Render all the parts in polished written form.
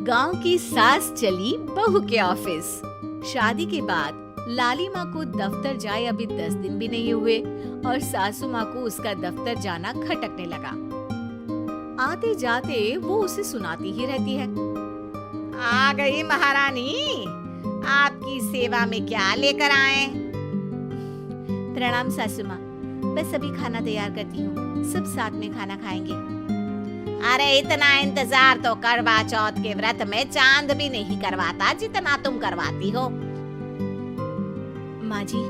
गांव की सास चली बहू के ऑफिस। शादी के बाद लाली माँ को दफ्तर जाए अभी 10 दिन भी नहीं हुए और सासू माँ को उसका दफ्तर जाना खटकने लगा। आते जाते वो उसे सुनाती ही रहती है। आ गई महारानी, आपकी सेवा में क्या लेकर आए? प्रणाम सासू माँ, बस अभी खाना तैयार करती हूँ, सब साथ में खाना खाएंगे। अरे इतना इंतजार तो करवा चौथ के व्रत में चांद भी नहीं करवाता जितना तुम करवाती हो। माँ जी,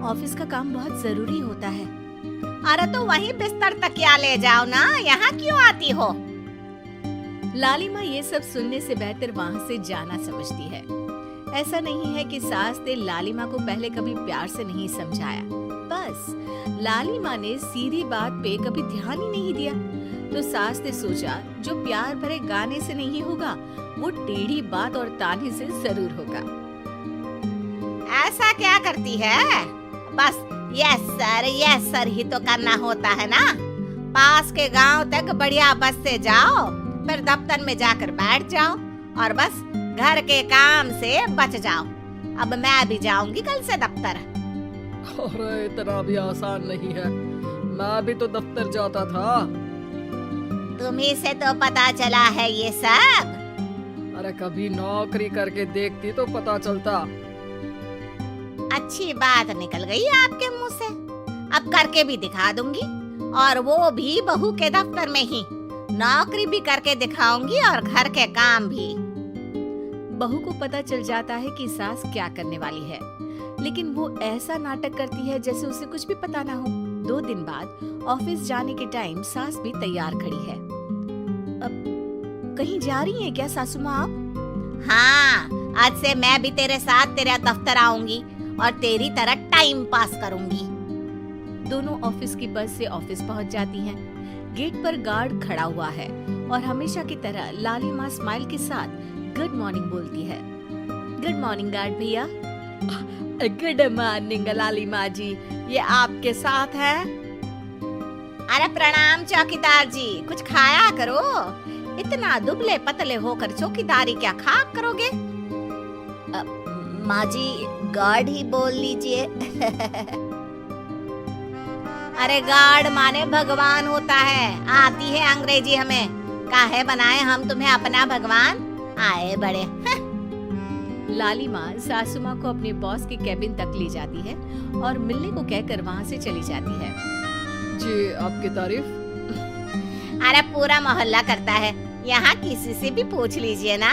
ऑफिस का काम बहुत जरूरी होता है। अरे तो वहीं बिस्तर तकिया ले जाओ ना, यहाँ क्यों आती हो? लाली माँ ये सब सुनने से बेहतर वहाँ से जाना समझती है। ऐसा नहीं है कि सास ने लाली माँ को पहले कभी प्यार से नहीं समझाया, बस लाली माँ ने सीधी बात पे कभी ध्यान ही नहीं दिया। तो सास ने सोचा जो प्यार भरे गाने से नहीं होगा वो टेढ़ी बात और ताने से जरूर होगा। ऐसा क्या करती है? बस यस सर ही तो करना होता है ना। पास के गांव तक बढ़िया बस से जाओ, फिर दफ्तर में जाकर बैठ जाओ और बस घर के काम से बच जाओ। अब मैं भी जाऊंगी कल से दफ्तर। अरे इतना भी आसान नहीं है, मैं भी तो दफ्तर जाता था। तुम्ही से तो पता चला है ये सब। अरे कभी नौकरी करके देखती तो पता चलता। अच्छी बात निकल गई आपके मुंह से। अब करके भी दिखा दूंगी, और वो भी बहू के दफ्तर में ही। नौकरी भी करके दिखाऊंगी और घर के काम भी। बहू को पता चल जाता है कि सास क्या करने वाली है, लेकिन वो ऐसा नाटक करती है जैसे उसे कुछ भी पता ना हो। 2 दिन बाद ऑफिस जाने के टाइम सास भी तैयार खड़ी है। अब कहीं जा रही हैं क्या सासू माँ आप? हाँ, आज से मैं भी तेरे साथ तेरे दफ्तर आऊंगी और तेरी तरह टाइम पास करूंगी। दोनों ऑफिस की बस से ऑफिस पहुंच जाती हैं। गेट पर गार्ड खड़ा हुआ है और हमेशा की तरह लाली माँ स्माइल के साथ गुड मॉर्निंग बोलती है। गुड मॉर्निंग गार्ड भैया। गुड मॉर्निंग लाली माँ जी, ये आपके साथ है? अरे प्रणाम चौकीदार जी, कुछ खाया करो। इतना दुबले पतले होकर चौकीदारी क्या खा करोगे? माँ जी, गार्ड ही बोल लीजिए। अरे गार्ड माने भगवान होता है, आती है अंग्रेजी हमें। काहे बनाए हम तुम्हें अपना भगवान? आए बड़े। लाली माँ सासू माँ को अपने बॉस के कैबिन तक ले जाती है और मिलने को कहकर वहाँ से चली जाती है। जी, आपकी तारीफ। अरे पूरा मोहल्ला करता है, यहाँ किसी से भी पूछ लीजिए ना।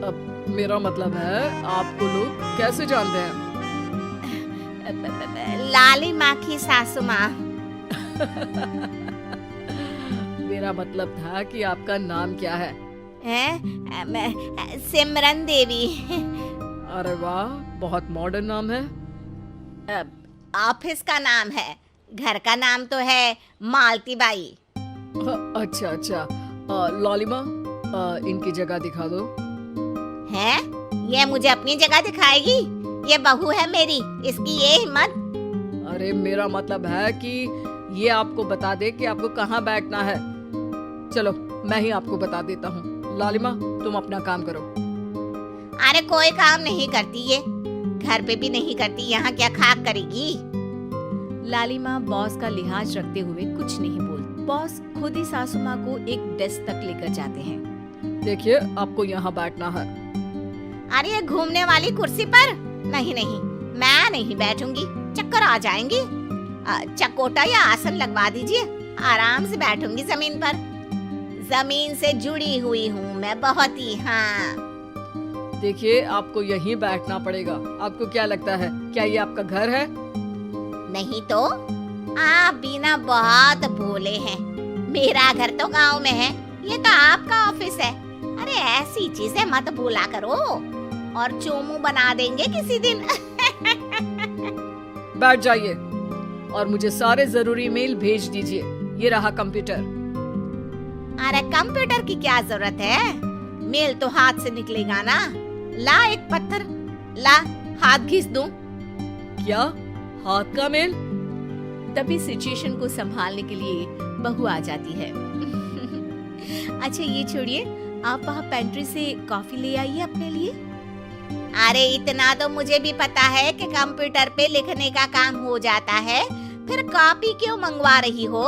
अब मेरा मतलब है आपको लोग कैसे जानते हैं? लाली माँ की सासू माँ। मेरा मतलब था कि आपका नाम क्या है? सिमरन देवी। अरे वाह, बहुत मॉडर्न नाम है। ऑफिस का नाम है, घर का नाम तो है मालती बाई। अच्छा, लाली माँ, इनकी जगह दिखा दो। है? ये मुझे अपनी जगह दिखाएगी? ये बहू है मेरी, इसकी ये हिम्मत। अरे मेरा मतलब है कि ये आपको बता दे कि आपको कहाँ बैठना है। चलो मैं ही आपको बता देता हूँ। लाली माँ, तुम अपना काम करो। अरे कोई काम नहीं करती ये, घर पे भी नहीं करती, यहाँ क्या खाक करेगी? लाली माँ बॉस का लिहाज रखते हुए कुछ नहीं बोलती। बॉस खुद ही सासू माँ को एक डेस्क तक लेकर जाते हैं। देखिए, आपको यहाँ बैठना है। अरे ये घूमने वाली कुर्सी पर? नहीं, मैं नहीं बैठूंगी, चक्कर आ जाएंगी। चकोटा या आसन लगवा दीजिए, आराम से बैठूंगी जमीन पर। जमीन से जुड़ी हुई हूँ मैं बहुत ही। हाँ देखिए, आपको यहीं बैठना पड़ेगा। आपको क्या लगता है, क्या ये आपका घर है? नहीं तो आप भी ना बहुत भोले हैं। मेरा घर तो गांव में है, ये तो आपका ऑफिस है। अरे ऐसी चीजें मत भूला करो और चोमू बना देंगे किसी दिन। बैठ जाइए और मुझे सारे जरूरी मेल भेज दीजिए। ये रहा कंप्यूटर। अरे कंप्यूटर की क्या जरूरत है, मेल तो हाथ से निकलेगा ना। ला एक पत्थर, ला हाथ घिस दूं। क्या हाथ का मेल? तभी सिचुएशन को संभालने के लिए बहू आ जाती है। अच्छा ये छोड़िए, आप वहाँ पेंट्री से कॉफी ले आइए अपने लिए। अरे इतना तो मुझे भी पता है कि कंप्यूटर पे लिखने का काम हो जाता है, फिर कॉपी क्यों मंगवा रही हो?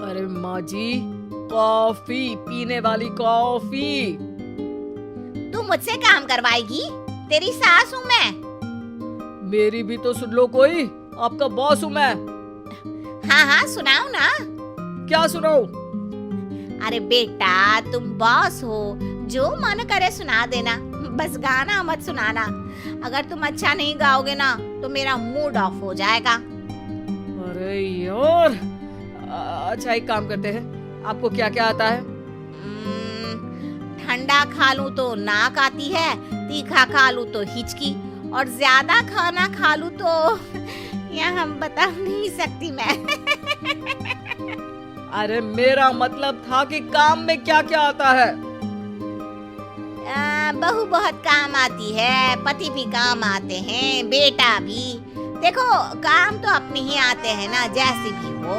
अरे माँ जी, कॉफी, पीने वाली कॉफी। तू मुझसे काम करवाएगी? तेरी सास हूँ मैं। मेरी भी तो सुन लो कोई, आपका बॉस हूँ मैं। हाँ हाँ सुनाओ ना। क्या सुनाऊं? अरे बेटा तुम बॉस हो, जो मन करे सुना देना, बस गाना मत सुनाना। अगर तुम अच्छा नहीं गाओगे ना तो मेरा मूड ऑफ हो जाएगा। अरे यार, अच्छा एक काम करते हैं, आपको क्या क्या आता है? ठंडा खा लूं तो नाक आती है, तीखा खा लूं तो हिचकी, और ज्यादा खाना खा लूं तो यह हम बता नहीं सकती मैं। अरे मेरा मतलब था कि काम में क्या क्या आता है? बहू बहुत काम आती है, पति भी काम आते हैं, बेटा भी। देखो काम तो अपने ही आते हैं ना, जैसे भी हो।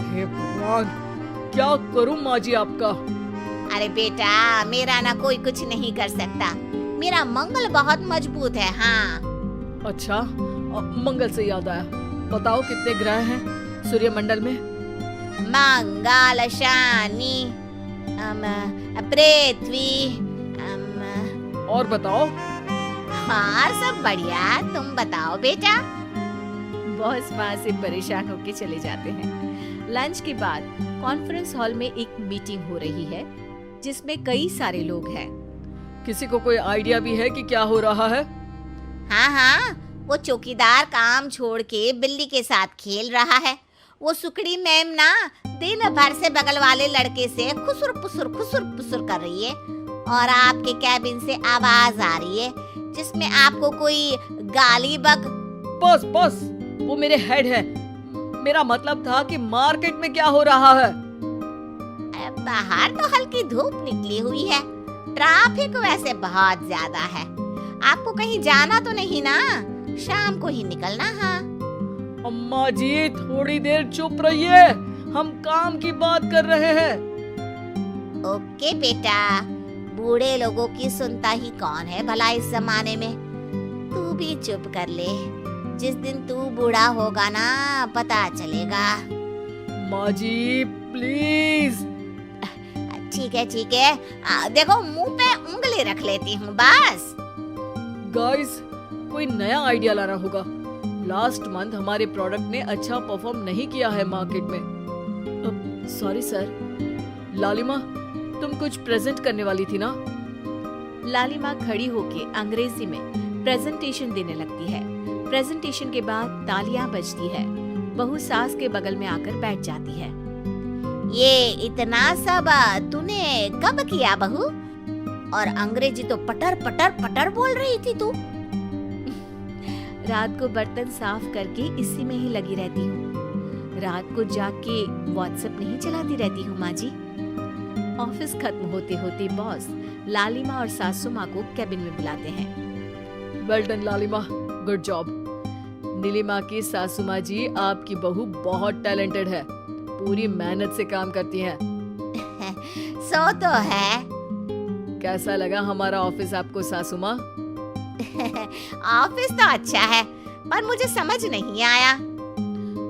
हे भगवान, क्या करूं माँ जी आपका? अरे बेटा मेरा ना कोई कुछ नहीं कर सकता, मेरा मंगल बहुत मजबूत है। हाँ अच्छा, मंगल से याद आया, बताओ कितने ग्रह हैं सूर्यमंडल में? मंगल, शनि, पृथ्वी, और बताओ। हाँ सब बढ़िया, तुम बताओ बेटा। बॉस वहाँ से परेशान होके चले जाते हैं। लंच के बाद कॉन्फ्रेंस हॉल में एक मीटिंग हो रही है जिसमें कई सारे लोग हैं। किसी को कोई आइडिया भी है कि क्या हो रहा है? हाँ हाँ, वो चौकीदार काम छोड़ के बिल्ली के साथ खेल रहा है। वो सुकड़ी मैम ना दिन भर से बगल वाले लड़के से खुसुर पुसुर कर रही है, और आपके कैबिन से आवाज आ रही है जिसमें आपको कोई गाली बक। बस बस, वो मेरे हेड है। मेरा मतलब था कि मार्केट में क्या हो रहा है? बाहर तो हल्की धूप निकली हुई है, ट्रैफिक वैसे बहुत ज्यादा है। आपको कहीं जाना तो नहीं ना? शाम को ही निकलना। हाँ अम्मा जी थोड़ी देर चुप रहिए, हम काम की बात कर रहे हैं। ओके बेटा, बूढ़े लोगों की सुनता ही कौन है भला इस जमाने में। तू भी चुप कर ले, जिस दिन तू बूढ़ा होगा ना पता चलेगा। माँ जी प्लीज। ठीक है, देखो मुंह पे उंगली रख लेती हूँ बस। गाइस, कोई नया आइडिया लाना होगा। लास्ट मंथ हमारे प्रोडक्ट ने अच्छा परफॉर्म नहीं किया है मार्केट में। Sorry sir. लालिमा, तुम कुछ प्रेजेंट करने वाली थी ना? लालिमा खड़ी होके अंग्रेजी में प्रेजेंटेशन देने लगती है। प्रेजेंटेशन के बाद तालियां बजती है। बहू सास के बगल में आकर बैठ जाती है। ये इतना सब तूने कब किया बहू? और अंग्रेजी तो पटर पटर पटर बोल रही थी तू। रात को बर्तन साफ करके इसी में ही लगी रहती हूँ। रात को जाग के व्हाट्सएप नहीं चलाती रहती हूँ माँ जी। ऑफिस खत्म होते होते बॉस लालिमा और सासू माँ को कैबिन में बुलाते हैं। वेल डन लालिमा, गुड जॉब। नीलिमा की सासू माँ जी, आपकी बहू बहुत टैलेंटेड है, पूरी मेहनत से काम करती है। सो तो है। कैसा लगा हमारा ऑफिस आपको सासू माँ? ऑफिस तो अच्छा है, पर मुझे समझ नहीं आया।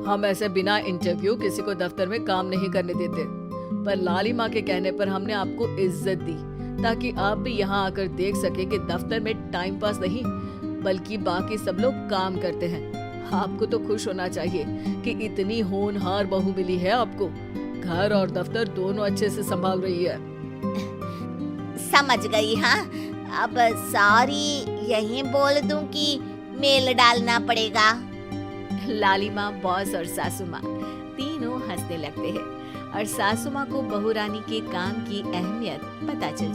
हम ऐसे बिना इंटरव्यू किसी को दफ्तर में काम नहीं करने देते, पर लालिमा के कहने पर हमने आपको इज्जत दी ताकि आप भी यहाँ आकर देख सके कि दफ्तर में टाइम पास नहीं बल्कि बाकी सब लोग काम करते हैं। आपको तो खुश होना चाहिए कि इतनी होनहार बहू मिली है आपको। घर और दफ्तर दोनों अच्छे से संभाल रही है। समझ गई। हाँ अब सॉरी यहीं बोल दूं कि मेल डालना पड़ेगा? लालिमा, बॉस और सासू माँ तीनों हंसने लगते हैं और सासू माँ को बहू रानी के काम की अहमियत पता चल